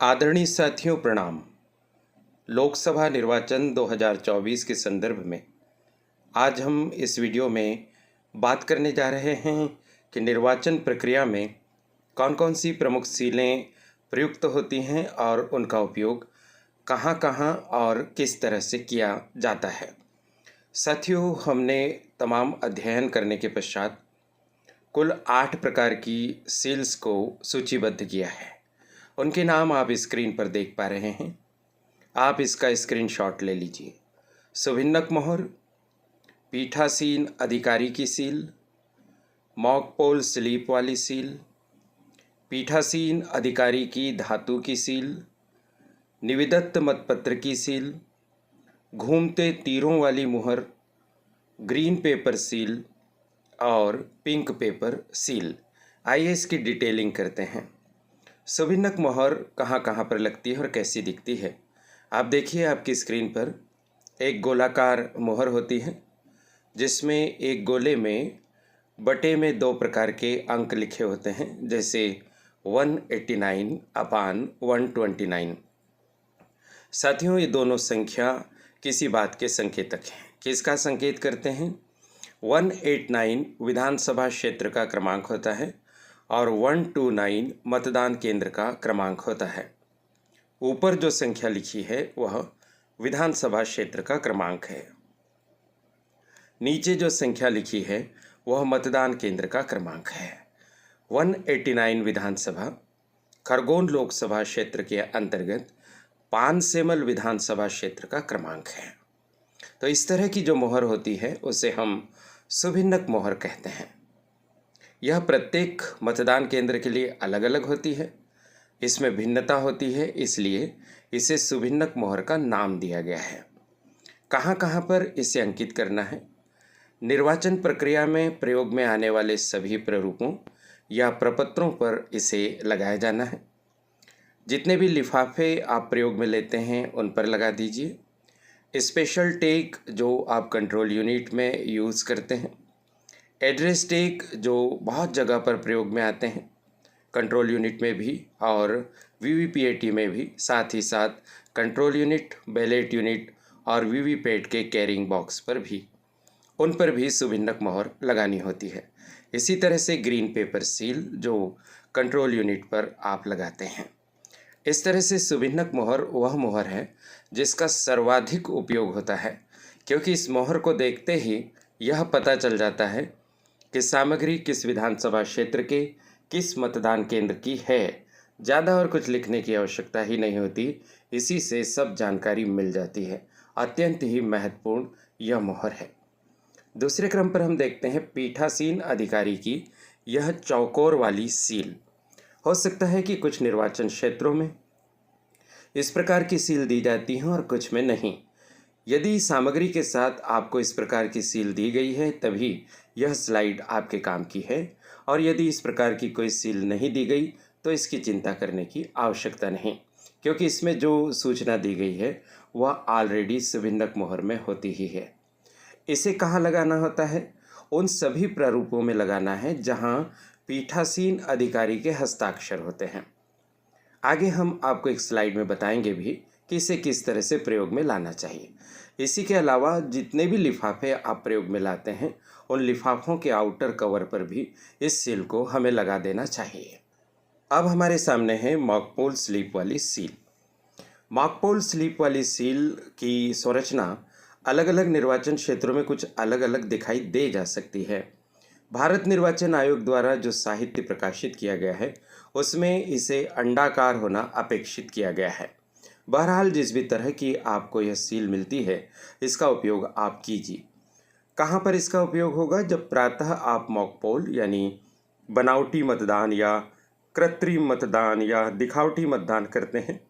आदरणीय साथियों प्रणाम। लोकसभा निर्वाचन 2024 के संदर्भ में आज हम इस वीडियो में बात करने जा रहे हैं कि निर्वाचन प्रक्रिया में कौन कौन सी प्रमुख सीलें प्रयुक्त होती हैं और उनका उपयोग कहां कहां और किस तरह से किया जाता है। साथियों, हमने तमाम अध्ययन करने के पश्चात कुल 8 प्रकार की सील्स को सूचीबद्ध किया है। उनके नाम आप स्क्रीन पर देख पा रहे हैं। आप इसका स्क्रीनशॉट ले लीजिए। सुभिन्नक मोहर, पीठासीन अधिकारी की सील, मॉक पोल स्लिप वाली सील, पीठासीन अधिकारी की धातु की सील, निविदत्त मतपत्र की सील, घूमते तीरों वाली मुहर, ग्रीन पेपर सील और पिंक पेपर सील। आइए इसकी डिटेलिंग करते हैं। सुभिन्नक मोहर कहाँ कहाँ पर लगती है और कैसी दिखती है। आप देखिए, आपकी स्क्रीन पर एक गोलाकार मोहर होती है जिसमें एक गोले में बटे में 2 प्रकार के अंक लिखे होते हैं, जैसे 189/129। साथियों, ये दोनों संख्या किसी बात के संकेतक हैं। किसका संकेत करते हैं? 189 विधानसभा क्षेत्र का क्रमांक होता है और 129 मतदान केंद्र का क्रमांक होता है। ऊपर जो संख्या लिखी है वह विधानसभा क्षेत्र का क्रमांक है। नीचे जो संख्या लिखी है वह मतदान केंद्र का क्रमांक है। 189 विधानसभा खरगोन लोकसभा क्षेत्र के अंतर्गत पानसेमल विधानसभा क्षेत्र का क्रमांक है। तो इस तरह की जो मोहर होती है उसे हम सुभिन्नक मोहर कहते हैं। यह प्रत्येक मतदान केंद्र के लिए अलग अलग होती है, इसमें भिन्नता होती है, इसलिए इसे सुभिन्नक मोहर का नाम दिया गया है। कहाँ कहाँ पर इसे अंकित करना है? निर्वाचन प्रक्रिया में प्रयोग में आने वाले सभी प्रारूपों या प्रपत्रों पर इसे लगाया जाना है। जितने भी लिफाफे आप प्रयोग में लेते हैं उन पर लगा दीजिए। स्पेशल टैग जो आप कंट्रोल यूनिट में यूज़ करते हैं, एड्रेस टैग जो बहुत जगह पर प्रयोग में आते हैं, कंट्रोल यूनिट में भी और वीवीपीएटी में भी, साथ ही साथ कंट्रोल यूनिट, बैलेट यूनिट और वीवीपैट के कैरिंग बॉक्स पर भी, उन पर भी सुभिन्नक मोहर लगानी होती है। इसी तरह से ग्रीन पेपर सील जो कंट्रोल यूनिट पर आप लगाते हैं। इस तरह से सुभिन्नक मोहर वह मोहर है जिसका सर्वाधिक उपयोग होता है, क्योंकि इस मोहर को देखते ही यह पता चल जाता है कि सामग्री किस विधानसभा क्षेत्र के किस मतदान केंद्र की है। ज़्यादा और कुछ लिखने की आवश्यकता ही नहीं होती, इसी से सब जानकारी मिल जाती है। अत्यंत ही महत्वपूर्ण यह मोहर है। दूसरे क्रम पर हम देखते हैं पीठासीन अधिकारी की यह चौकोर वाली सील। हो सकता है कि कुछ निर्वाचन क्षेत्रों में इस प्रकार की सील दी जाती हैं और कुछ में नहीं। यदि सामग्री के साथ आपको इस प्रकार की सील दी गई है तभी यह स्लाइड आपके काम की है, और यदि इस प्रकार की कोई सील नहीं दी गई तो इसकी चिंता करने की आवश्यकता नहीं, क्योंकि इसमें जो सूचना दी गई है वह ऑलरेडी सुभिन्नक मोहर में होती ही है। इसे कहाँ लगाना होता है? उन सभी प्रारूपों में लगाना है जहाँ पीठासीन अधिकारी के हस्ताक्षर होते हैं। आगे हम आपको एक स्लाइड में बताएंगे भी कि इसे किस तरह से प्रयोग में लाना चाहिए। इसी के अलावा जितने भी लिफाफे आप प्रयोग में लाते हैं उन लिफाफों के आउटर कवर पर भी इस सील को हमें लगा देना चाहिए। अब हमारे सामने है मॉक पोल स्लिप वाली सील। मॉक पोल स्लिप वाली सील की संरचना अलग अलग निर्वाचन क्षेत्रों में कुछ अलग अलग दिखाई दे जा सकती है। भारत निर्वाचन आयोग द्वारा जो साहित्य प्रकाशित किया गया है उसमें इसे अंडाकार होना अपेक्षित किया गया है। बहरहाल जिस भी तरह की आपको यह सील मिलती है इसका उपयोग आप कीजिए। कहाँ पर इसका उपयोग होगा? जब प्रातः आप मॉक पोल यानी बनावटी मतदान या कृत्रिम मतदान या दिखावटी मतदान करते हैं,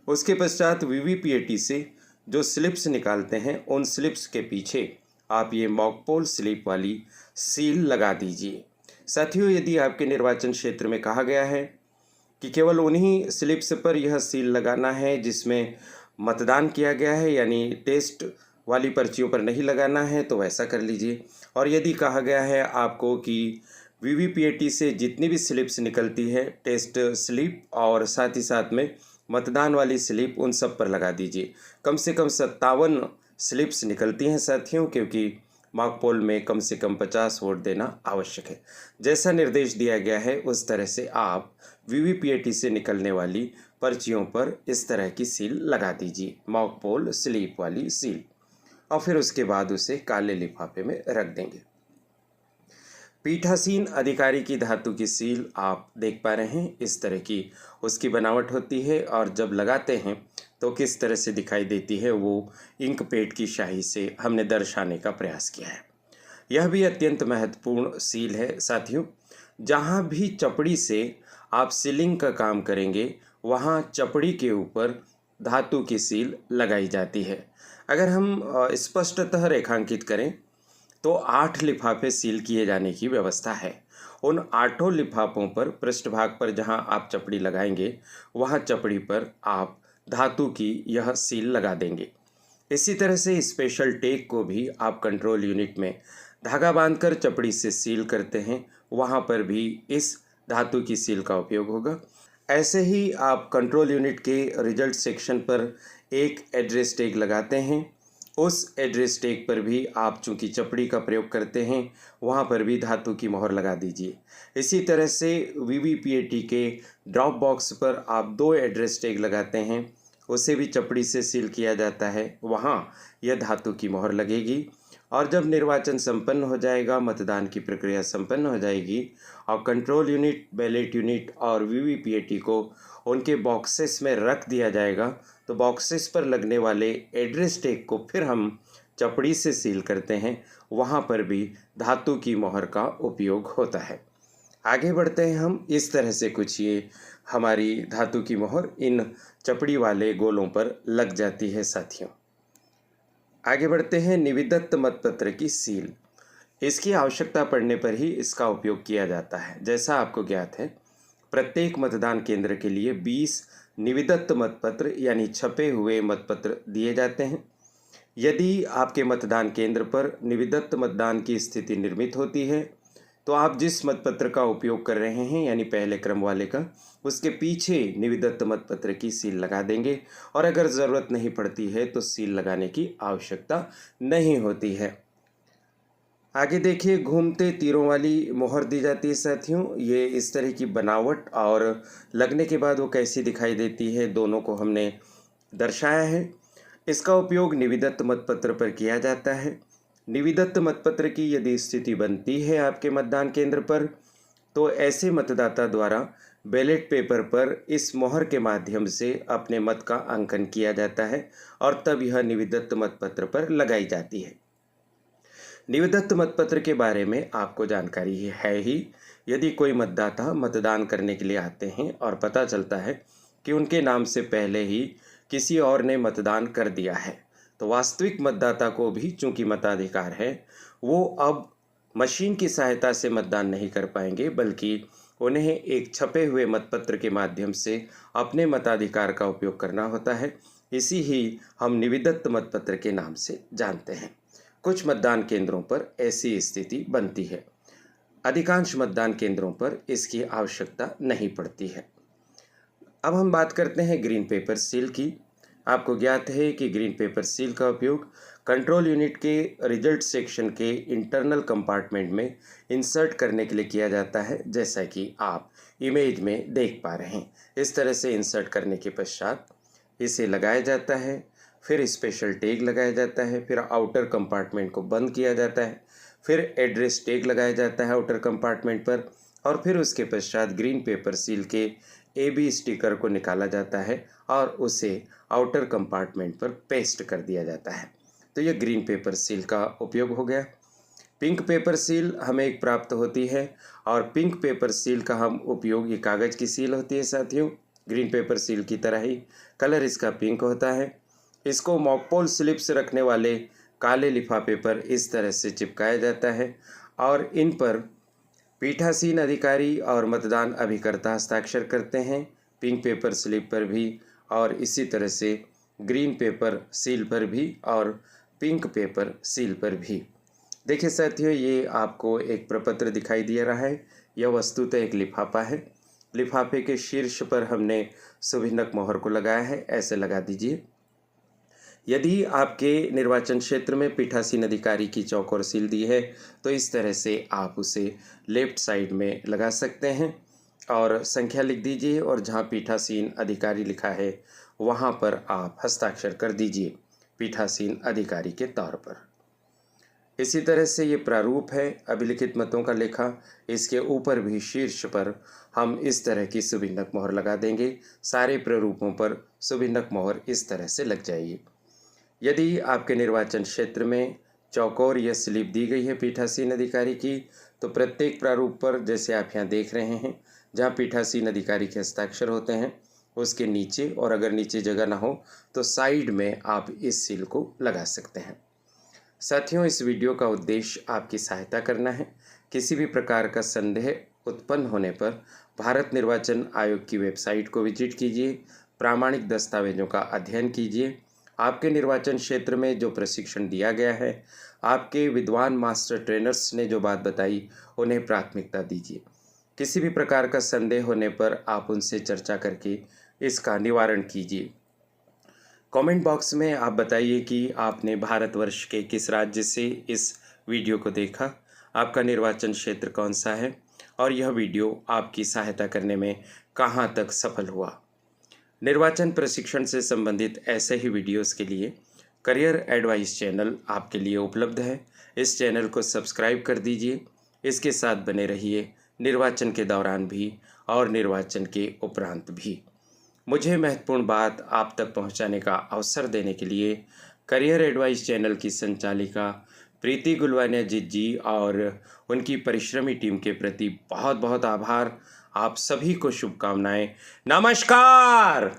उसके पश्चात वीवीपीएटी से जो स्लिप्स निकालते हैं उन स्लिप्स के पीछे आप ये मॉक पोल स्लिप वाली सील लगा दीजिए। साथियों, यदि आपके निर्वाचन क्षेत्र में कहा गया है कि केवल उन्हीं स्लिप्स पर यह सील लगाना है जिसमें मतदान किया गया है, यानी टेस्ट वाली पर्चियों पर नहीं लगाना है, तो वैसा कर लीजिए। और यदि कहा गया है आपको कि वीवीपीएटी से जितनी भी स्लिप्स निकलती है, टेस्ट स्लिप और साथ ही साथ में मतदान वाली स्लिप, उन सब पर लगा दीजिए। कम से कम 57 स्लिप्स निकलती हैं साथियों, क्योंकि मॉक पोल में कम से कम 50 वोट देना आवश्यक है। जैसा निर्देश दिया गया है उस तरह से आप वीवीपीएटी से निकलने वाली पर्चियों पर इस तरह की सील लगा दीजिए, मॉक पोल स्लिप वाली सील, और फिर उसके बाद उसे काले लिफाफे में रख देंगे। पीठासीन अधिकारी की धातु की सील आप देख पा रहे हैं, इस तरह की उसकी बनावट होती है और जब लगाते हैं तो किस तरह से दिखाई देती है, वो इंक पेट की शाही से हमने दर्शाने का प्रयास किया है। यह भी अत्यंत महत्वपूर्ण सील है साथियों। जहाँ भी चपड़ी से आप सीलिंग का काम करेंगे वहाँ चपड़ी के ऊपर धातु की सील लगाई जाती है। अगर हम स्पष्टतः रेखांकित करें तो 8 लिफाफे सील किए जाने की व्यवस्था है। उन 8 लिफाफों पर पृष्ठभाग पर जहां आप चपड़ी लगाएंगे वहां चपड़ी पर आप धातु की यह सील लगा देंगे। इसी तरह से स्पेशल टेक को भी आप कंट्रोल यूनिट में धागा बांधकर चपड़ी से सील करते हैं, वहां पर भी इस धातु की सील का उपयोग होगा। ऐसे ही आप कंट्रोल यूनिट के रिजल्ट सेक्शन पर एक एड्रेस टैग लगाते हैं, उस एड्रेस टैग पर भी आप चूंकि चपड़ी का प्रयोग करते हैं वहाँ पर भी धातु की मोहर लगा दीजिए। इसी तरह से वीवीपीएटी के ड्रॉप बॉक्स पर आप 2 एड्रेस टैग लगाते हैं, उसे भी चपड़ी से सील किया जाता है, वहाँ यह धातु की मोहर लगेगी। और जब निर्वाचन संपन्न हो जाएगा, मतदान की प्रक्रिया संपन्न हो जाएगी और कंट्रोल यूनिट, बैलेट यूनिट और वीवीपीएटी को उनके बॉक्सेस में रख दिया जाएगा, तो बॉक्सेस पर लगने वाले एड्रेस टैग को फिर हम चपड़ी से सील करते हैं, वहाँ पर भी धातु की मोहर का उपयोग होता है। आगे बढ़ते हैं हम। इस तरह से कुछ ये हमारी धातु की मोहर इन चपड़ी वाले गोलों पर लग जाती है साथियों। आगे बढ़ते हैं। निविदत्त मतपत्र की सील, इसकी आवश्यकता पड़ने पर ही इसका उपयोग किया जाता है। जैसा आपको ज्ञात है, प्रत्येक मतदान केंद्र के लिए 20 निविदत्त मतपत्र यानी छपे हुए मतपत्र दिए जाते हैं। यदि आपके मतदान केंद्र पर निविदत्त मतदान की स्थिति निर्मित होती है तो आप जिस मतपत्र का उपयोग कर रहे हैं यानी पहले क्रम वाले का, उसके पीछे निविदत्त मतपत्र की सील लगा देंगे और अगर ज़रूरत नहीं पड़ती है तो सील लगाने की आवश्यकता नहीं होती है। आगे देखिए, घूमते तीरों वाली मोहर दी जाती है साथियों। ये इस तरह की बनावट और लगने के बाद वो कैसी दिखाई देती है, दोनों को हमने दर्शाया है। इसका उपयोग निविदत्त मतपत्र पर किया जाता है। निविदत्त मतपत्र की यदि स्थिति बनती है आपके मतदान केंद्र पर, तो ऐसे मतदाता द्वारा बैलेट पेपर पर इस मोहर के माध्यम से अपने मत का अंकन किया जाता है और तब यह निविदत्त मतपत्र पर लगाई जाती है। निविदत्त मतपत्र के बारे में आपको जानकारी है ही। यदि कोई मतदाता मतदान करने के लिए आते हैं और पता चलता है कि उनके नाम से पहले ही किसी और ने मतदान कर दिया है, तो वास्तविक मतदाता को भी चूंकि मताधिकार है, वो अब मशीन की सहायता से मतदान नहीं कर पाएंगे, बल्कि उन्हें एक छपे हुए मतपत्र के माध्यम से अपने मताधिकार का उपयोग करना होता है। इसी ही हम निविदत्त मतपत्र के नाम से जानते हैं। कुछ मतदान केंद्रों पर ऐसी स्थिति बनती है, अधिकांश मतदान केंद्रों पर इसकी आवश्यकता नहीं पड़ती है। अब हम बात करते हैं ग्रीन पेपर सील की। आपको ज्ञात है कि ग्रीन पेपर सील का उपयोग कंट्रोल यूनिट के रिजल्ट सेक्शन के इंटरनल कंपार्टमेंट में इंसर्ट करने के लिए किया जाता है, जैसा कि आप इमेज में देख पा रहे हैं। इस तरह से इंसर्ट करने के पश्चात इसे लगाया जाता है, फिर स्पेशल टैग लगाया जाता है, फिर आउटर कंपार्टमेंट को बंद किया जाता है, फिर एड्रेस टैग लगाया जाता है आउटर कंपार्टमेंट पर, और फिर उसके पश्चात ग्रीन पेपर सील के AB स्टिकर को निकाला जाता है और उसे आउटर कंपार्टमेंट पर पेस्ट कर दिया जाता है। तो यह ग्रीन पेपर सील का उपयोग हो गया। पिंक पेपर सील हमें एक प्राप्त होती है और पिंक पेपर सील का हम उपयोग, ये कागज़ की सील होती है साथियों, ग्रीन पेपर सील की तरह ही कलर इसका पिंक होता है। इसको मॉकपोल स्लिप्स रखने वाले काले लिफाफे पर इस तरह से चिपकाया जाता है और इन पर पीठासीन अधिकारी और मतदान अभिकर्ता हस्ताक्षर करते हैं, पिंक पेपर स्लिप पर भी और इसी तरह से ग्रीन पेपर सील पर भी और पिंक पेपर सील पर भी। देखिए साथियों, ये आपको एक प्रपत्र दिखाई दे रहा है। यह वस्तुतः एक लिफाफा है। लिफाफे के शीर्ष पर हमने सुभिन्नक मोहर को लगाया है, ऐसे लगा दीजिए। यदि आपके निर्वाचन क्षेत्र में पीठासीन अधिकारी की चौकोर सील दी है तो इस तरह से आप उसे लेफ्ट साइड में लगा सकते हैं और संख्या लिख दीजिए और जहाँ पीठासीन अधिकारी लिखा है वहाँ पर आप हस्ताक्षर कर दीजिए पीठासीन अधिकारी के तौर पर। इसी तरह से ये प्रारूप है अभिलिखित मतों का लेखा। इसके ऊपर भी शीर्ष पर हम इस तरह की सुभिन्नक मोहर लगा देंगे। सारे प्रारूपों पर सुभिन्नक मोहर इस तरह से लग जाएगी। यदि आपके निर्वाचन क्षेत्र में चौकोर या स्लिप दी गई है पीठासीन अधिकारी की, तो प्रत्येक प्रारूप पर जैसे आप यहाँ देख रहे हैं जहाँ पीठासीन अधिकारी के हस्ताक्षर होते हैं उसके नीचे, और अगर नीचे जगह ना हो तो साइड में आप इस सील को लगा सकते हैं। साथियों, इस वीडियो का उद्देश्य आपकी सहायता करना है। किसी भी प्रकार का संदेह उत्पन्न होने पर भारत निर्वाचन आयोग की वेबसाइट को विजिट कीजिए, प्रामाणिक दस्तावेजों का अध्ययन कीजिए। आपके निर्वाचन क्षेत्र में जो प्रशिक्षण दिया गया है, आपके विद्वान मास्टर ट्रेनर्स ने जो बात बताई उन्हें प्राथमिकता दीजिए। किसी भी प्रकार का संदेह होने पर आप उनसे चर्चा करके इसका निवारण कीजिए। कमेंट बॉक्स में आप बताइए कि आपने भारतवर्ष के किस राज्य से इस वीडियो को देखा, आपका निर्वाचन क्षेत्र कौन सा है और यह वीडियो आपकी सहायता करने में कहाँ तक सफल हुआ। निर्वाचन प्रशिक्षण से संबंधित ऐसे ही वीडियोस के लिए करियर एडवाइस चैनल आपके लिए उपलब्ध है। इस चैनल को सब्सक्राइब कर दीजिए। इसके साथ बने रहिए निर्वाचन के दौरान भी और निर्वाचन के उपरांत भी। मुझे महत्वपूर्ण बात आप तक पहुंचाने का अवसर देने के लिए करियर एडवाइस चैनल की संचालिका प्रीति गुलवानिया जी और उनकी परिश्रमी टीम के प्रति बहुत बहुत आभार। आप सभी को शुभकामनाएं। नमस्कार।